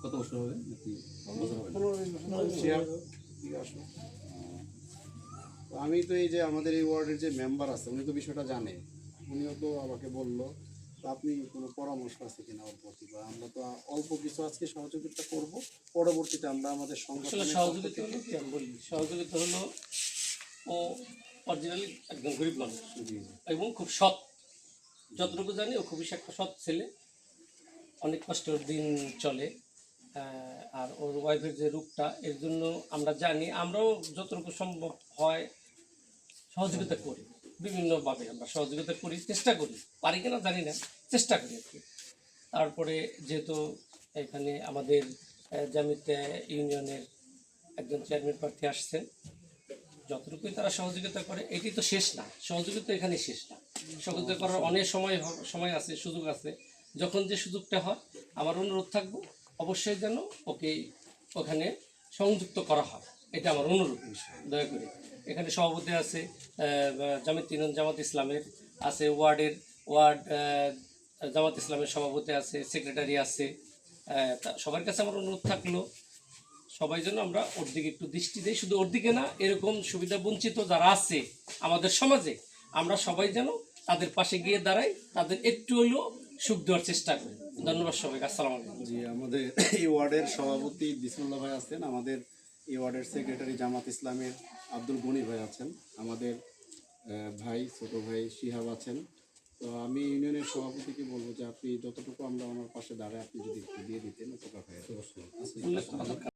কত বছর হবে নাকি বছর হবে না? তো আমি তো এই যে আমাদের এই ওয়ার্ডের যে মেম্বার আছে উনি তো বিষয়টা জানে, উনিও তো আমাকে বললো। তো আপনি কোনো পরামর্শ আছে কিনা ওর প্রতি, বা আমরা তো অল্প কিছু আজকে সহযোগিতা করব, পরবর্তীতে আমরা আমাদের আসলে সংগঠনের সহযোগিতা হলো কি আমি বলি, সহযোগিতা হলো ও অরিজিনালি একদম গরিব মানুষ এবং খুব সৎ, যতটুকু জানি ও খুবই একটা সৎ ছেলে, অনেক কষ্টের দিন চলে। আর ওর ওয়াইফের যে রূপটা, এর জন্য আমরা জানি, আমরাও যতটুকু সম্ভব হয় সহযোগিতা করি, বিভিন্নভাবে আমরা সহযোগিতা করি, চেষ্টা করি, পারি কিনা জানি না, চেষ্টা করি আর কি। তারপরে যেহেতু এখানে আমাদের জামিতে ইউনিয়নের একজন চেয়ারম্যান প্রার্থী আসছেন, যতটুকুই তারা সহযোগিতা করে, এটি তো শেষ না, সহযোগিতা এখানে শেষ না, সহযোগিতা করার অনেক সময় আছে, সুযোগ আছে। যখন যে সুযোগটা হয়, আমার অনুরোধ থাকবো অবশ্যই যেন ওকে ওখানে সংযুক্ত করা হয়, এটা আমার অনুরোধ। দয়া করে এখানে সভাপতি আছে জামাত ইসলামের, আছে ওয়ার্ড জামাত ইসলামের সভাপতি আছে, সেক্রেটারি আছে। সবার কাছে আমার অনুরোধ থাকলো সবাই যেন আমরা ওর দিকে একটু দৃষ্টি দিই, শুধু ওর দিকে না, এরকম সুবিধা বঞ্চিত যারা আছে আমাদের সমাজে, আমরা সবাই যেন তাদের পাশে গিয়ে দাঁড়াই, তাদের একটু হলেও সুখ দেওয়ার চেষ্টা করি। ধন্যবাদ সবাইকে, আসসালামু আলাইকুম। জি, আমাদের এই ওয়ার্ডের সভাপতি বিসমুল্লাহ ভাই আছেন, আমাদের এই ওয়ার্ডের সেক্রেটারি জামাত ইসলামের আব্দুল গনি ভাই আছেন, আমাদের ভাই ছোট ভাই শিহাব আছেন। তো আমি ইউনিয়নের সভাপতিকে বলবো যে আপনি যতটুকু আমরা ওনার পাশে দাঁড়ায় আপনি যদি একটু দিয়ে দিতেন উপকার হয়। অবশ্যই।